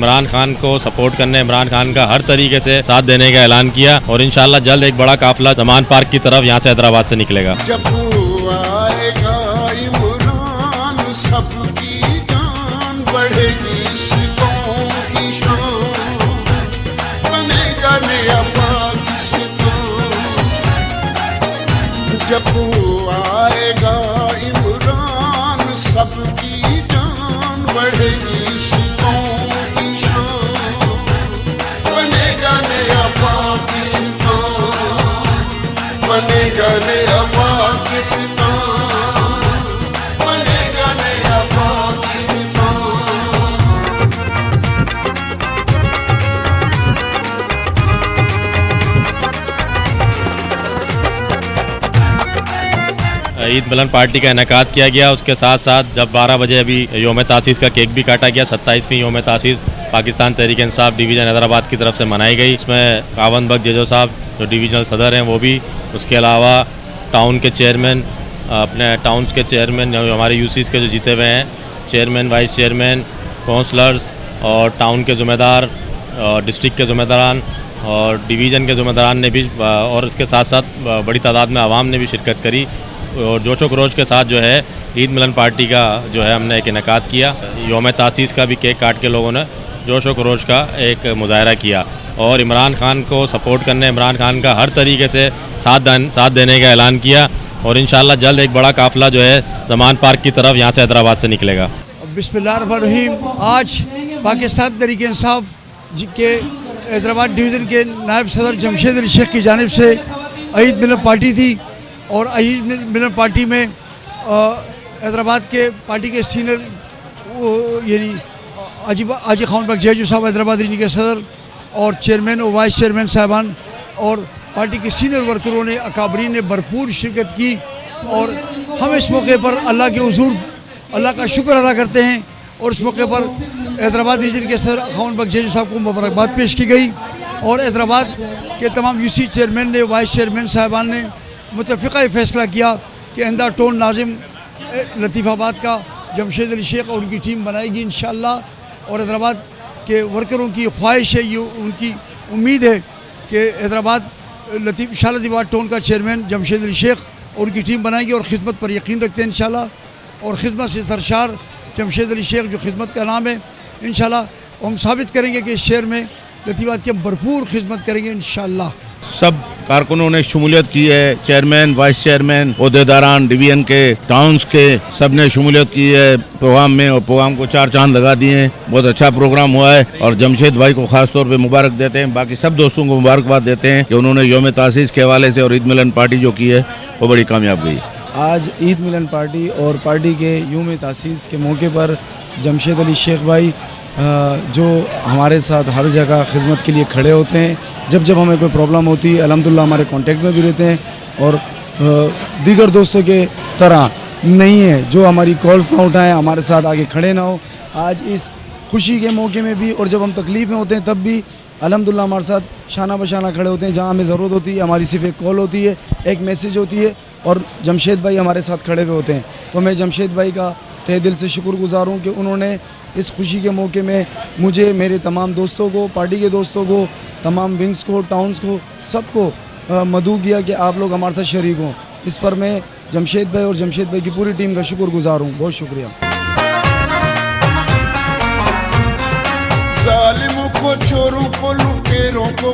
इमरान खान को सपोर्ट करने, इमरान खान का हर तरीके से साथ देने का ऐलान किया और इंशाल्लाह जल्द एक बड़ा काफिला ज़मान पार्क की तरफ यहाँ से हैदराबाद से निकलेगा। जब आएगा इमरान सबकी जान बढ़ेगी, इस कौम की शान बनेगा नया पाकिस्तान। जब आएगा इमरान सबकी जान बढ़ेगी, इस कौम की शान बनेगा नया पाकिस्तान, बनेगा नया पाकिस्तान, बनेगा नया पाकिस्तान। ईद मिलन पार्टी का इनेकाद किया गया। उसके साथ साथ जब 12 बजे अभी योम तासीस का केक भी काटा गया। 27वीं योम तासीस पाकिस्तान तहरीक इंसाफ डिवीज़न हैदराबाद की तरफ से मनाई गई। इसमें कावन बख्श जेजो साहब जो डिविजनल सदर हैं वो भी, उसके अलावा टाउन के चेयरमैन, अपने टाउन्स के चेयरमैन जो हमारे यूसीज के जो जीते हुए हैं, चेयरमैन, वाइस चेयरमैन, काउंसलर्स और टाउन के ज़िम्मेदार, डिस्ट्रिक्ट के ज़िम्मेदारान और डिवीज़न के ज़िम्मेदारान ने भी, और इसके साथ साथ बड़ी तादाद में आवाम ने भी शिरकत करी और जोशो खरोश के साथ जो है ईद मिलन पार्टी का जो है हमने एक इनेकाद किया। योम तासीस का भी केक काट के लोगों ने जोशो खरोश का एक मुजाहरा किया और इमरान खान को सपोर्ट करने, इमरान खान का हर तरीके से साथ देने का ऐलान किया और इंशाल्लाह जल्द एक बड़ा काफिला जो है ज़मान पार्क की तरफ यहाँ से हैदराबाद से निकलेगा। बिस्मिल्लाहिर्रहमानिर्रहीम। आज पाकिस्तान तहरीक इंसाफ के हैदराबाद डिवीज़न के नायब सदर जमशेद अली शेख की जानिब से ईद मिलन पार्टी थी और ईद मिलन पार्टी में हैदराबाद के पार्टी के सीनियर यानी आजी खान बख्श जेजू साहब हैदराबाद रीजन के सदर और चेयरमैन और वाइस चेयरमैन साहबान और पार्टी के सीनियर वर्करों ने, अकाबरीन ने भरपूर शिरकत की और हम इस मौके पर अल्लाह के हुजूर अल्लाह का शुक्र अदा करते हैं और इस मौके पर हैदराबाद रीजन के सदर खान बख्श जेजू साहब को मुबारकबाद पेश की गई और हैदराबाद के तमाम यूसी चेयरमैन ने, वाइस चेयरमैन साहबान ने मुतफ़िक़ा फैसला किया कि आइंदा टोन नाजिम लतीफ़ाबाद का जमशेद अली शेख और उनकी टीम बनाएगी इंशाअल्लाह। और हैदराबाद के वर्करों की ख्वाहिश है, ये उनकी उम्मीद है कि हैदराबाद शाह लतीफ़ाबाद टोन का चेयरमैन जमशेद अली शेख और उनकी टीम बनाएगी और ख़िदमत पर यकीन रखते हैं इंशाअल्लाह। और ख़िदमत से सरशार जमशेद अली शेख जो ख़िदमत का नाम है, इंशाअल्लाह हम साबित करेंगे कि इस शहर में लतीफ़ाबाद की हम भरपूर ख़िदमत करेंगे इंशाअल्लाह। सब कारकुनों ने शमूलियत की है, चेयरमैन, वाइस चेयरमैन, ओहदेदारान डिवीजन के, टाउन्स के, सब ने शमूलियत की है प्रोग्राम में और प्रोग्राम को 4 चांद लगा दिए हैं। बहुत अच्छा प्रोग्राम हुआ है और जमशेद भाई को खास तौर पे मुबारक देते हैं, बाकी सब दोस्तों को मुबारकबाद देते हैं कि उन्होंने योम तासीस के हवाले से और ईद मिलन पार्टी जो की है वो बड़ी कामयाब गई। आज ईद मिलन पार्टी और पार्टी के योम तासीस के मौके पर जमशेद अली शेख भाई जो हमारे साथ हर जगह खिदमत के लिए खड़े होते हैं, जब हमें कोई प्रॉब्लम होती है अल्हम्दुलिल्लाह हमारे कांटेक्ट में भी रहते हैं और दीगर दोस्तों के तरह नहीं है जो हमारी कॉल्स ना उठाएं, हमारे साथ आगे खड़े ना हो। आज इस खुशी के मौके में भी और जब हम तकलीफ़ में होते हैं तब भी अल्हम्दुलिल्लाह हमारे साथ शाना बशाना खड़े होते हैं। जहाँ हमें ज़रूरत होती है हमारी सिर्फ एक कॉल होती है, एक मैसेज होती है और जमशेद भाई हमारे साथ खड़े हुए होते हैं। तो मैं जमशेद भाई का तहे दिल से शुक्रगुज़ार हूँ कि उन्होंने इस खुशी के मौके में मुझे, मेरे तमाम दोस्तों को, पार्टी के दोस्तों को, तमाम विंग्स को, टाउन्स को, सबको मदऊ किया कि आप लोग हमारे साथ शरीक हों। इस पर मैं जमशेद भाई और जमशेद भाई की पूरी टीम का शुक्रगुज़ार हूँ। बहुत शुक्रिया। जालिमों को, चोरों को, लुटेरों को